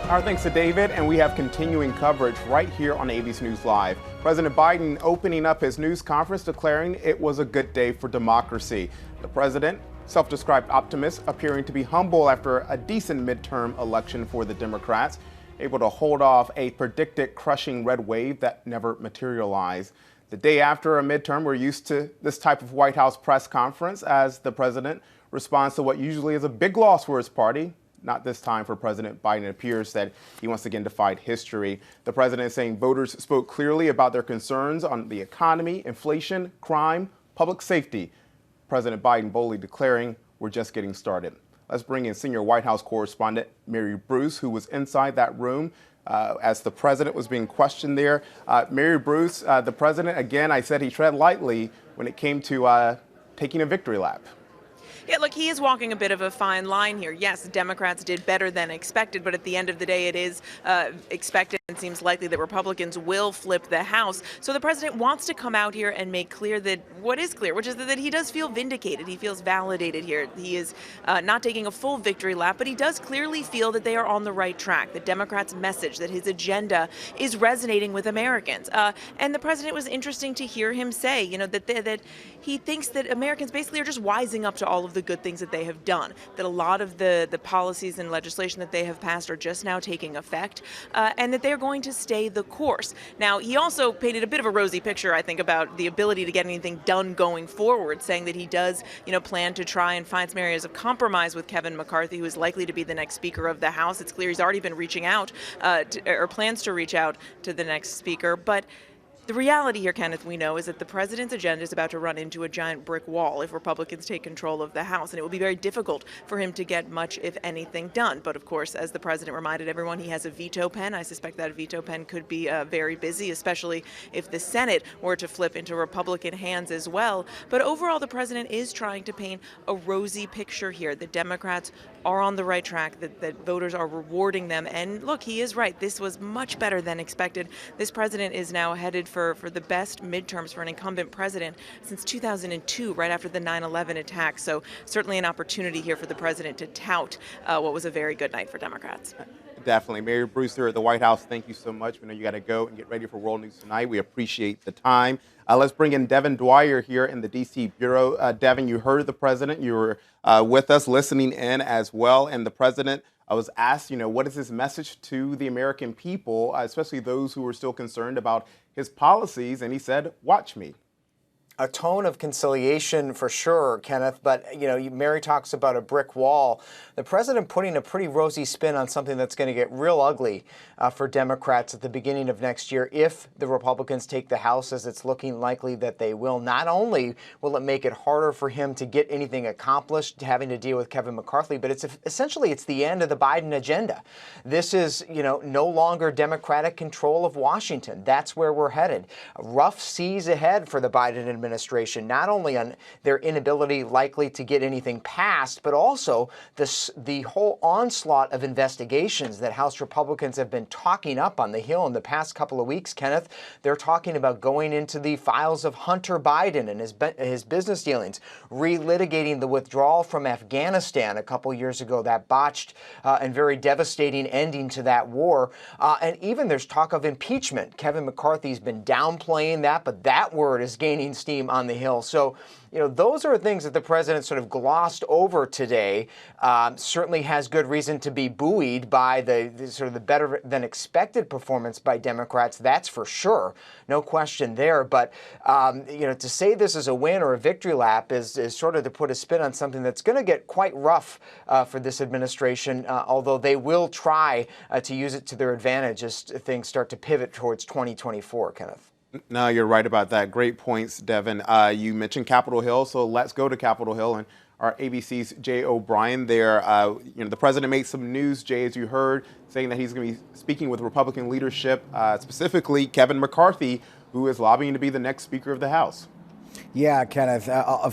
Our thanks to David, and we have continuing coverage right here on ABC News Live. President Biden opening up his news conference declaring it was a good day for democracy. The president, self-described optimist, appearing to be humble after a decent midterm election for the Democrats, able to hold off a predicted crushing red wave that never materialized. The day after a midterm, we're used to this type of White House press conference as the president responds to what usually is a big loss for his party. Not this time for President Biden. It appears that he once again defied history. The president is saying voters spoke clearly about their concerns on the economy, inflation, crime, public safety. President Biden boldly declaring, we're just getting started. Let's bring in senior White House correspondent Mary Bruce, who was inside that room as the president was being questioned there. Mary Bruce, the president, again, I said he tread lightly when it came to taking a victory lap. Yeah, look, he is walking a bit of a fine line here. Yes, Democrats did better than expected, but at the end of the day, it is expected and seems likely that Republicans will flip the House. So the president wants to come out here and make clear that what is clear, which is that he does feel vindicated. He feels validated here. He is not taking a full victory lap, but he does clearly feel that they are on the right track. The Democrats' message, that his agenda is resonating with Americans. And the president, was interesting to hear him say, you know, that he thinks that Americans basically are just wising up to all of the good things that they have done, that a lot of the policies and legislation that they have passed are just now taking effect, and that they're going to stay the course. Now, he also painted a bit of a rosy picture, I think, about the ability to get anything done going forward, saying that he does, plan to try and find some areas of compromise with Kevin McCarthy, who is likely to be the next Speaker of the House. It's clear he's already been reaching out or plans to reach out to the next Speaker, but the reality here, Kenneth, we know, is that the president's agenda is about to run into a giant brick wall if Republicans take control of the House, and it will be very difficult for him to get much, if anything, done. But of course, as the president reminded everyone, he has a veto pen. I suspect that veto pen could be very busy, especially if the Senate were to flip into Republican hands as well. But overall, the president is trying to paint a rosy picture here. The Democrats are on the right track, that voters are rewarding them. And look, he is right. This was much better than expected. This president is now headed for the best midterms for an incumbent president since 2002, right after the 9/11 attack. So certainly an opportunity here for the president to tout what was a very good night for Democrats. Definitely. Mary Bruce here at the White House, thank you so much. We know you got to go and get ready for World News Tonight. We appreciate the time. Let's bring in Devin Dwyer here in the D.C. Bureau. Devin, you heard the president. You were with us listening in as well. And the president was asked, what is his message to the American people, especially those who are still concerned about his policies? And he said, watch me. A tone of conciliation for sure, Kenneth, but Mary talks about a brick wall. The president putting a pretty rosy spin on something that's going to get real ugly for Democrats at the beginning of next year if the Republicans take the House, as it's looking likely that they will. Not only will it make it harder for him to get anything accomplished, having to deal with Kevin McCarthy, but it's the end of the Biden agenda. This is, no longer Democratic control of Washington. That's where we're headed. Rough seas ahead for the Biden administration, not only on their inability likely to get anything passed, but also the whole onslaught of investigations that House Republicans have been talking up on the Hill in the past couple of weeks, Kenneth. They're talking about going into the files of Hunter Biden and his business dealings, relitigating the withdrawal from Afghanistan a couple years ago, that botched and very devastating ending to that war. And even there's talk of impeachment. Kevin McCarthy's been downplaying that, but that word is gaining steam on the Hill. So, those are things that the president sort of glossed over today. Certainly has good reason to be buoyed by the sort of the better than expected performance by Democrats. That's for sure. No question there. But, to say this is a win or a victory lap is sort of to put a spin on something that's going to get quite rough for this administration, although they will try to use it to their advantage as things start to pivot towards 2024, Kenneth. No, you're right about that. Great points, Devin. You mentioned Capitol Hill, so let's go to Capitol Hill and our ABC's Jay O'Brien there. The president made some news, Jay, as you heard, saying that he's going to be speaking with Republican leadership, specifically Kevin McCarthy, who is lobbying to be the next Speaker of the House. Yeah, Kenneth,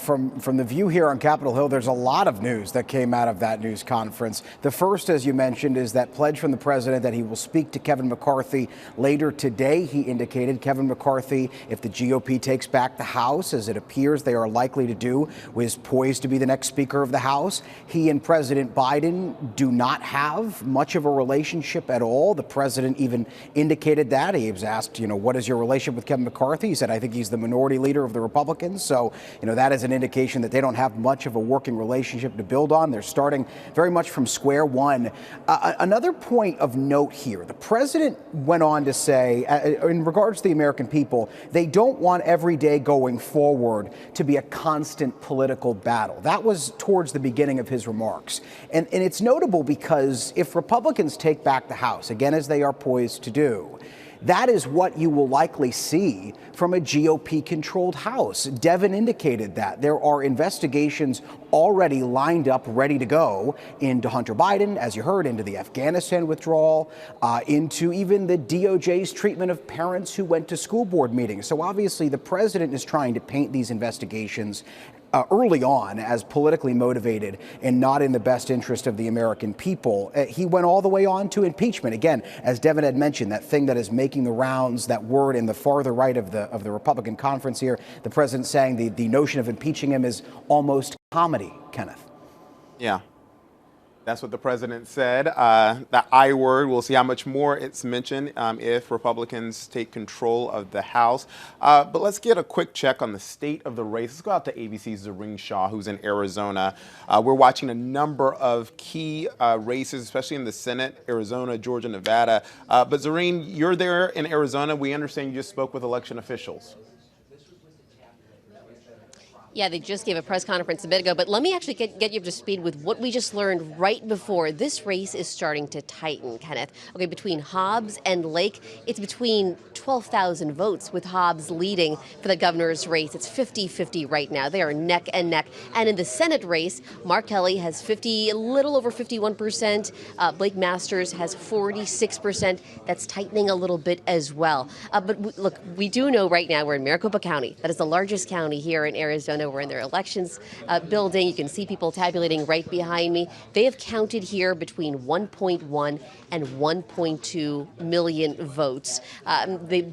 from the view here on Capitol Hill, there's a lot of news that came out of that news conference. The first, as you mentioned, is that pledge from the president that he will speak to Kevin McCarthy later today. He indicated Kevin McCarthy, if the GOP takes back the House, as it appears they are likely to do, is poised to be the next Speaker of the House. He and President Biden do not have much of a relationship at all. The president even indicated that. He was asked, what is your relationship with Kevin McCarthy? He said, I think he's the minority leader of the Republicans. So, that is an indication that they don't have much of a working relationship to build on. They're starting very much from square one. Another point of note here, the president went on to say, in regards to the American people, they don't want every day going forward to be a constant political battle. That was towards the beginning of his remarks. And it's notable because if Republicans take back the House, again, as they are poised to do, that is what you will likely see from a GOP-controlled House. Devin indicated that there are investigations already lined up, ready to go into Hunter Biden, as you heard, into the Afghanistan withdrawal, into even the DOJ's treatment of parents who went to school board meetings. So obviously the president is trying to paint these investigations early on as politically motivated and not in the best interest of the American people. He went all the way on to impeachment. Again, as Devin had mentioned, that thing that is making the rounds, that word in the farther right of the Republican conference here, the president saying the notion of impeaching him is almost comedy, Kenneth. Yeah. That's what the president said. The I word, we'll see how much more it's mentioned if Republicans take control of the House. But let's get a quick check on the state of the race. Let's go out to ABC's Zareen Shaw, who's in Arizona. We're watching a number of key races, especially in the Senate, Arizona, Georgia, Nevada. But Zareen, you're there in Arizona. We understand you just spoke with election officials. Yeah, they just gave a press conference a bit ago, but let me actually get you up to speed with what we just learned right before. This race is starting to tighten, Kenneth. Okay, between Hobbs and Lake, it's between 12,000 votes, with Hobbs leading for the governor's race. It's 50-50 right now. They are neck and neck. And in the Senate race, Mark Kelly has a little over 51%. Blake Masters has 46%. That's tightening a little bit as well. But look, we do know right now we're in Maricopa County. That is the largest county here in Arizona. We're in their elections building. You can see people tabulating right behind me. They have counted here between 1.1 and 1.2 million votes. They've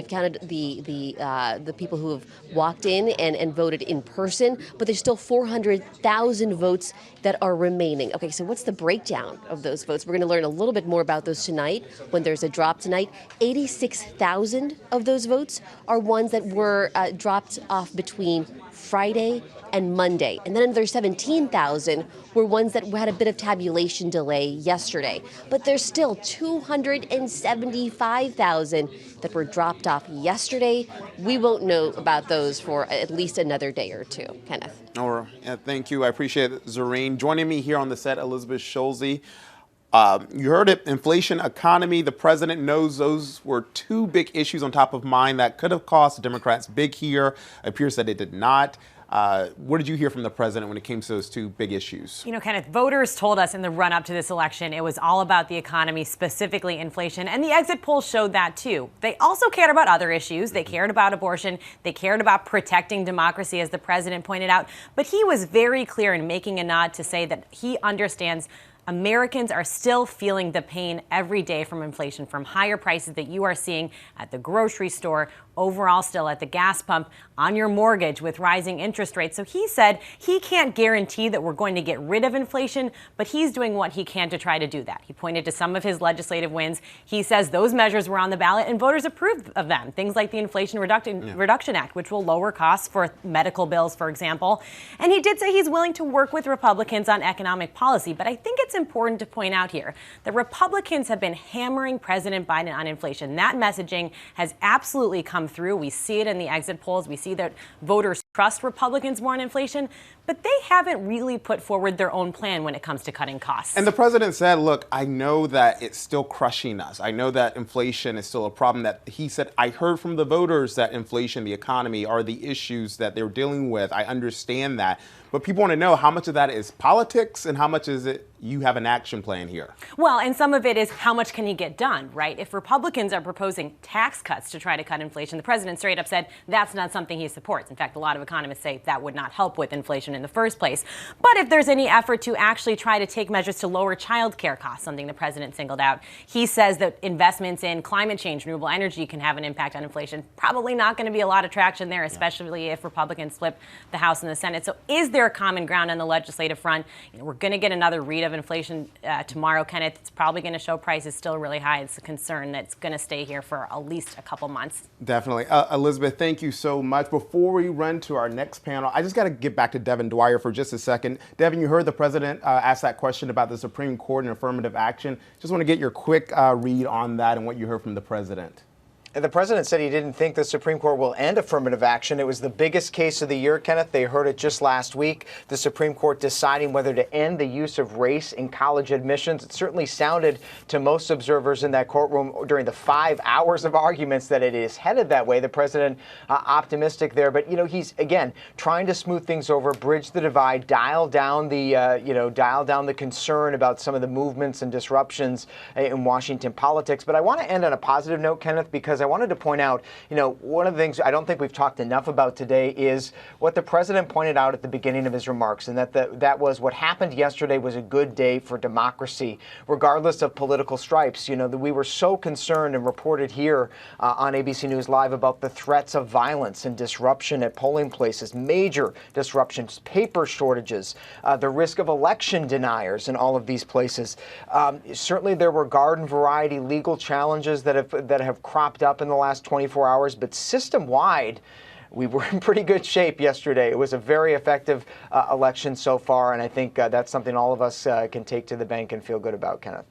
counted the people who have walked in and voted in person, but there's still 400,000 votes that are remaining. Okay, so what's the breakdown of those votes? We're going to learn a little bit more about those tonight when there's a drop tonight. 86,000 of those votes are ones that were dropped off between Friday and Monday. And then another 17,000 were ones that had a bit of tabulation delay yesterday. But there's still 275,000 that were dropped off yesterday. We won't know about those for at least another day or two. Kenneth. Thank you. I appreciate it, Zareen. Joining me here on the set, Elizabeth Schulze. You heard it, inflation, economy. The president knows those were two big issues on top of mind that could have cost the Democrats big here. It appears that it did not. What did you hear from the president when it came to those two big issues? Kenneth, voters told us in the run up to this election it was all about the economy, specifically inflation, and the exit polls showed that too. They also cared about other issues. They cared about abortion. They cared about protecting democracy, as the president pointed out. But he was very clear in making a nod to say that he understands Americans are still feeling the pain every day from inflation, from higher prices that you are seeing at the grocery store, overall still at the gas pump, on your mortgage with rising interest rates. So he said he can't guarantee that we're going to get rid of inflation, but he's doing what he can to try to do that. He pointed to some of his legislative wins. He says those measures were on the ballot and voters approved of them. Things like the Inflation Reduction Act, which will lower costs for medical bills, for example. And he did say he's willing to work with Republicans on economic policy. But I think it's important to point out here that Republicans have been hammering President Biden on inflation. That messaging has absolutely come through. We see it in the exit polls. We see that voters trust Republicans more on inflation, but they haven't really put forward their own plan when it comes to cutting costs. And the president said, look, I know that it's still crushing us. I know that inflation is still a problem. That he said, I heard from the voters that inflation, the economy are the issues that they're dealing with. I understand that. But people want to know how much of that is politics and how much is it you have an action plan here? Well, and some of it is how much can he get done, right? If Republicans are proposing tax cuts to try to cut inflation, the president straight up said that's not something he supports. In fact, a lot of economists say that would not help with inflation in the first place. But if there's any effort to actually try to take measures to lower child care costs, something the president singled out, he says that investments in climate change, renewable energy can have an impact on inflation. Probably not going to be a lot of traction there, especially if Republicans flip the House and the Senate. So is there a common ground on the legislative front? We're going to get another read of inflation tomorrow, Kenneth. It's probably going to show prices still really high. It's a concern that's going to stay here for at least a couple months. Definitely. Elizabeth, thank you so much. Before we run to our next panel, I just got to get back to Devin Dwyer for just a second. Devin, you heard the president ask that question about the Supreme Court and affirmative action. Just want to get your quick read on that and what you heard from the president. The president said he didn't think the Supreme Court will end affirmative action. It was the biggest case of the year, Kenneth. They heard it just last week. The Supreme Court deciding whether to end the use of race in college admissions. It certainly sounded to most observers in that courtroom during the 5 hours of arguments that it is headed that way. The president optimistic there, but he's again trying to smooth things over, bridge the divide, dial down the concern about some of the movements and disruptions in Washington politics. But I want to end on a positive note, Kenneth, because I wanted to point out, one of the things I don't think we've talked enough about today is what the president pointed out at the beginning of his remarks, and that was what happened yesterday was a good day for democracy, regardless of political stripes. We were so concerned and reported here on ABC News Live about the threats of violence and disruption at polling places, major disruptions, paper shortages, the risk of election deniers in all of these places. Certainly there were garden variety legal challenges that have cropped up in the last 24 hours, but system-wide, we were in pretty good shape yesterday. It was a very effective election so far, and I think that's something all of us can take to the bank and feel good about, Kenneth.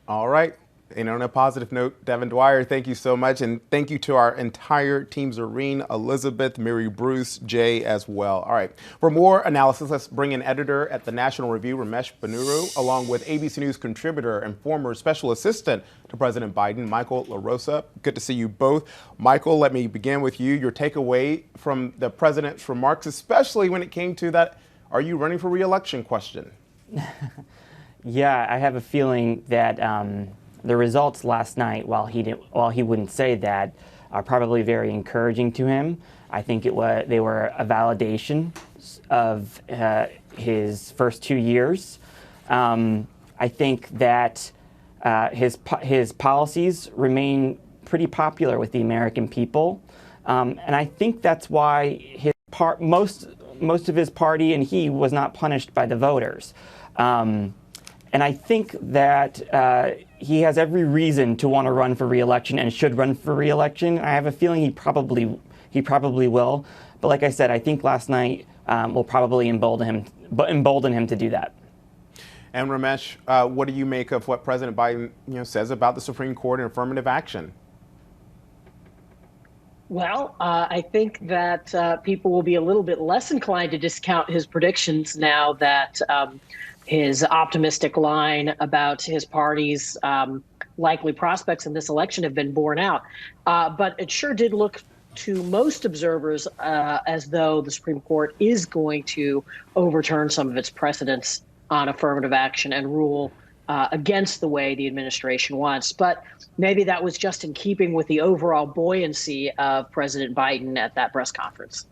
All right. And on a positive note, Devin Dwyer, thank you so much. And thank you to our entire team, Zareen, Elizabeth, Mary Bruce, Jay as well. All right. For more analysis, let's bring in editor at the National Review, Ramesh Ponnuru, along with ABC News contributor and former special assistant to President Biden, Michael LaRosa. Good to see you both. Michael, let me begin with you. Your takeaway from the president's remarks, especially when it came to that, are you running for re-election question? Yeah, I have a feeling that the results last night, while he wouldn't say that, are probably very encouraging to him. I think they were a validation of his first 2 years. I think that his policies remain pretty popular with the American people, and I think that's why most of his party and he was not punished by the voters. And I think that he has every reason to want to run for re-election and should run for re-election. I have a feeling he probably will. But like I said, I think last night will probably embolden him to do that. And Ramesh, what do you make of what President Biden says about the Supreme Court and affirmative action? Well, I think that people will be a little bit less inclined to discount his predictions now that his optimistic line about his party's likely prospects in this election have been borne out. But it sure did look to most observers as though the Supreme Court is going to overturn some of its precedents on affirmative action and rule against the way the administration wants. But maybe that was just in keeping with the overall buoyancy of President Biden at that press conference.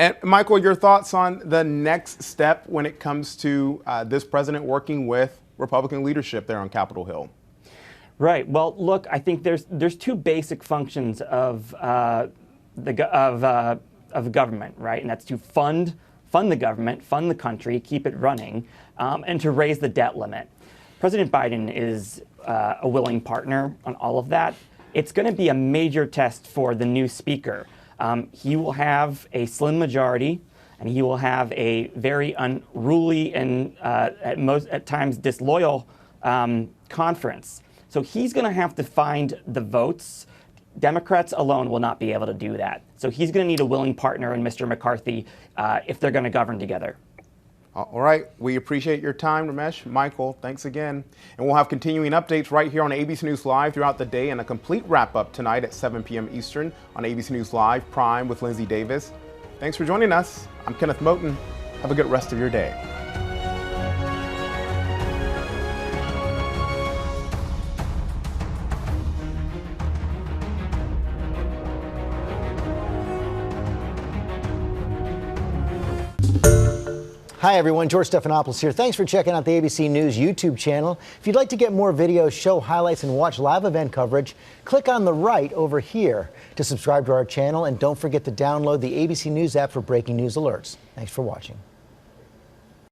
And Michael, your thoughts on the next step when it comes to this president working with Republican leadership there on Capitol Hill? Right. Well, look, I think there's two basic functions of government, right? And that's to fund the government, fund the country, keep it running, and to raise the debt limit. President Biden is a willing partner on all of that. It's going to be a major test for the new speaker. He will have a slim majority, and he will have a very unruly and at times disloyal conference. So he's going to have to find the votes Democrats alone will not be able to do that. So he's going to need a willing partner in Mr. McCarthy if they're going to govern together. All right. We appreciate your time, Ramesh. Michael, thanks again. And we'll have continuing updates right here on ABC News Live throughout the day and a complete wrap-up tonight at 7 p.m. Eastern on ABC News Live Prime with Lindsay Davis. Thanks for joining us. I'm Kenneth Moton. Have a good rest of your day. Hi everyone, George Stephanopoulos here. Thanks for checking out the ABC News YouTube channel. If you'd like to get more videos, show highlights, and watch live event coverage, click on the right over here to subscribe to our channel, and don't forget to download the ABC News app for breaking news alerts. Thanks for watching.